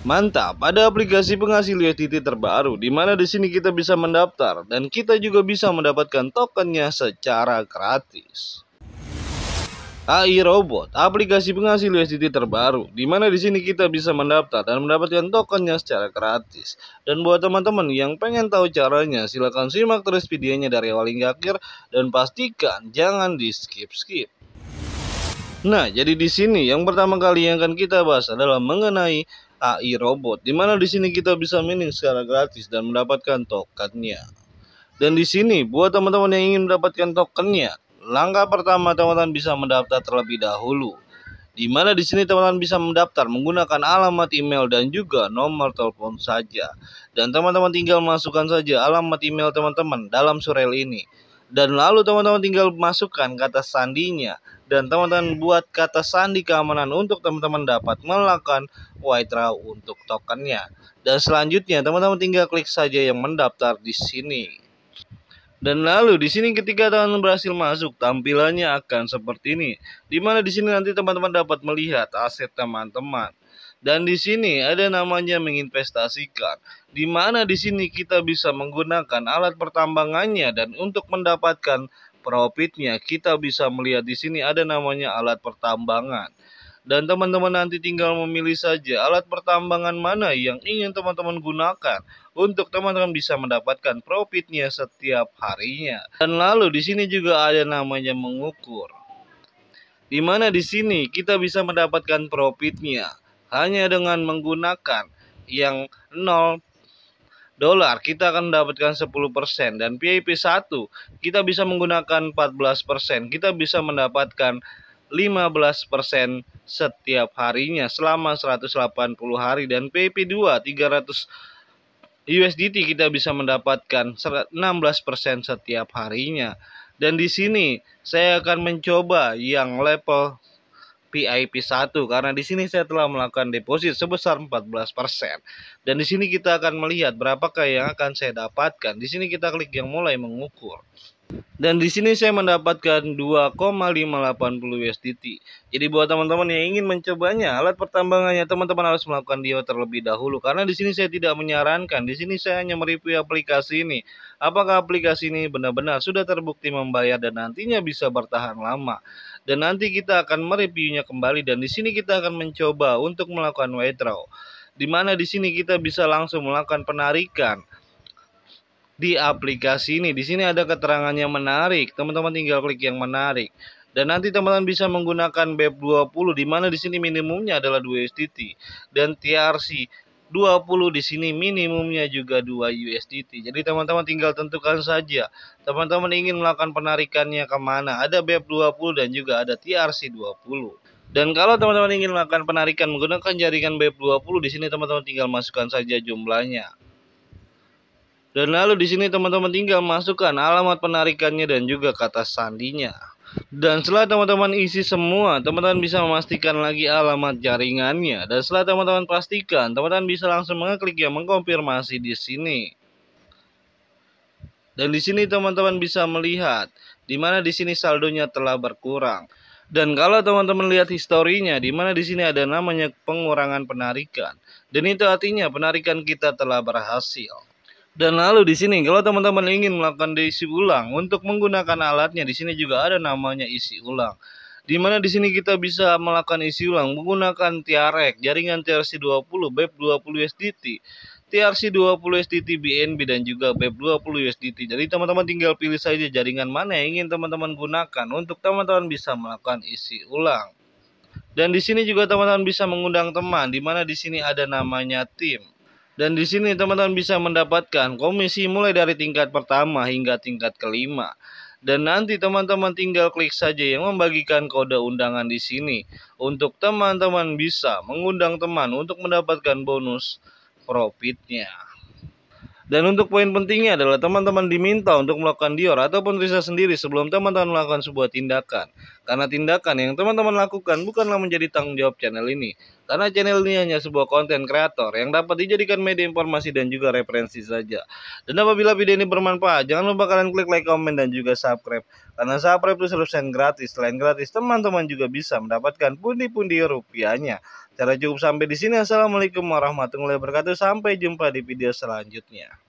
Mantap, ada aplikasi penghasil USDT terbaru di mana di sini kita bisa mendaftar dan kita juga bisa mendapatkan tokennya secara gratis. AI Robot, aplikasi penghasil USDT terbaru di mana di sini kita bisa mendaftar dan mendapatkan tokennya secara gratis. Dan buat teman-teman yang pengen tahu caranya, silahkan simak terus videonya dari awal hingga akhir dan pastikan jangan di skip-skip. Nah, jadi di sini yang pertama kali yang akan kita bahas adalah mengenai AI Robot, di mana di sini kita bisa mining secara gratis dan mendapatkan tokennya. Dan di sini buat teman-teman yang ingin mendapatkan tokennya, langkah pertama teman-teman bisa mendaftar terlebih dahulu. Di mana di sini teman-teman bisa mendaftar menggunakan alamat email dan juga nomor telepon saja. Dan teman-teman tinggal masukkan saja alamat email teman-teman dalam surel ini. Dan lalu teman-teman tinggal masukkan kata sandinya. Dan teman-teman buat kata sandi keamanan untuk teman-teman dapat melakukan withdraw untuk tokennya. Dan selanjutnya teman-teman tinggal klik saja yang mendaftar di sini. Dan lalu di sini ketika teman-teman berhasil masuk, tampilannya akan seperti ini. Di mana di sini nanti teman-teman dapat melihat aset teman-teman. Dan di sini ada namanya menginvestasikan. Di mana di sini kita bisa menggunakan alat pertambangannya dan untuk mendapatkan profitnya kita bisa melihat di sini ada namanya alat pertambangan. Dan teman-teman nanti tinggal memilih saja alat pertambangan mana yang ingin teman-teman gunakan untuk teman-teman bisa mendapatkan profitnya setiap harinya. Dan lalu di sini juga ada namanya mengukur. Di mana di sini kita bisa mendapatkan profitnya hanya dengan menggunakan yang 0 dolar kita akan mendapatkan 10% dan VIP 1 kita bisa menggunakan 14%, kita bisa mendapatkan 15% setiap harinya selama 180 hari dan VIP 2 300 USDT kita bisa mendapatkan 16% setiap harinya. Dan di sini saya akan mencoba yang level VIP 1 karena di sini saya telah melakukan deposit sebesar 14%. Dan di sini kita akan melihat berapakah yang akan saya dapatkan. Di sini kita klik yang mulai mengukur. Dan di sini saya mendapatkan 2,580 USDT. Jadi buat teman-teman yang ingin mencobanya, alat pertambangannya teman-teman harus melakukan dia terlebih dahulu karena di sini saya tidak menyarankan. Di sini saya hanya mereview aplikasi ini. Apakah aplikasi ini benar-benar sudah terbukti membayar dan nantinya bisa bertahan lama. Dan nanti kita akan mereviewnya kembali dan di sini kita akan mencoba untuk melakukan withdraw. Di mana di sini kita bisa langsung melakukan penarikan di aplikasi ini. Di sini ada keterangannya menarik. Teman-teman tinggal klik yang menarik. Dan nanti teman-teman bisa menggunakan BEP20 di mana di sini minimumnya adalah 2 USDT dan TRC 20 di sini minimumnya juga 2 USDT. Jadi teman-teman tinggal tentukan saja. Teman-teman ingin melakukan penarikannya kemana. Ada BEP20 dan juga ada TRC 20. Dan kalau teman-teman ingin melakukan penarikan menggunakan jaringan BEP20 di sini teman-teman tinggal masukkan saja jumlahnya. Dan lalu di sini teman-teman tinggal masukkan alamat penarikannya dan juga kata sandinya. Dan setelah teman-teman isi semua, teman-teman bisa memastikan lagi alamat jaringannya. Dan setelah teman-teman pastikan, teman-teman bisa langsung mengeklik yang mengkonfirmasi di sini. Dan di sini teman-teman bisa melihat di mana di sini saldonya telah berkurang. Dan kalau teman-teman lihat historinya, di mana di sini ada namanya pengurangan penarikan. Dan itu artinya penarikan kita telah berhasil. Dan lalu di sini kalau teman-teman ingin melakukan isi ulang untuk menggunakan alatnya, di sini juga ada namanya isi ulang. Di mana di sini kita bisa melakukan isi ulang menggunakan TRX, jaringan TRC20, BEP20 USDT, TRC20 USDT BNB dan juga BEP20 USDT. Jadi teman-teman tinggal pilih saja jaringan mana yang ingin teman-teman gunakan untuk teman-teman bisa melakukan isi ulang. Dan di sini juga teman-teman bisa mengundang teman, di mana di sini ada namanya tim. Dan di sini teman-teman bisa mendapatkan komisi mulai dari tingkat pertama hingga tingkat kelima. Dan nanti teman-teman tinggal klik saja yang membagikan kode undangan di sini untuk teman-teman bisa mengundang teman untuk mendapatkan bonus profitnya. Dan untuk poin pentingnya adalah teman-teman diminta untuk melakukan Dior ataupun riset sendiri sebelum teman-teman melakukan sebuah tindakan. Karena tindakan yang teman-teman lakukan bukanlah menjadi tanggung jawab channel ini. Karena channel ini hanya sebuah konten kreator yang dapat dijadikan media informasi dan juga referensi saja. Dan apabila video ini bermanfaat, jangan lupa kalian klik like, komen, dan juga subscribe. Karena subscribe itu 100% gratis. Selain gratis, teman-teman juga bisa mendapatkan pundi-pundi rupiahnya. Cara cukup sampai di sini. Assalamualaikum warahmatullahi wabarakatuh. Sampai jumpa di video selanjutnya.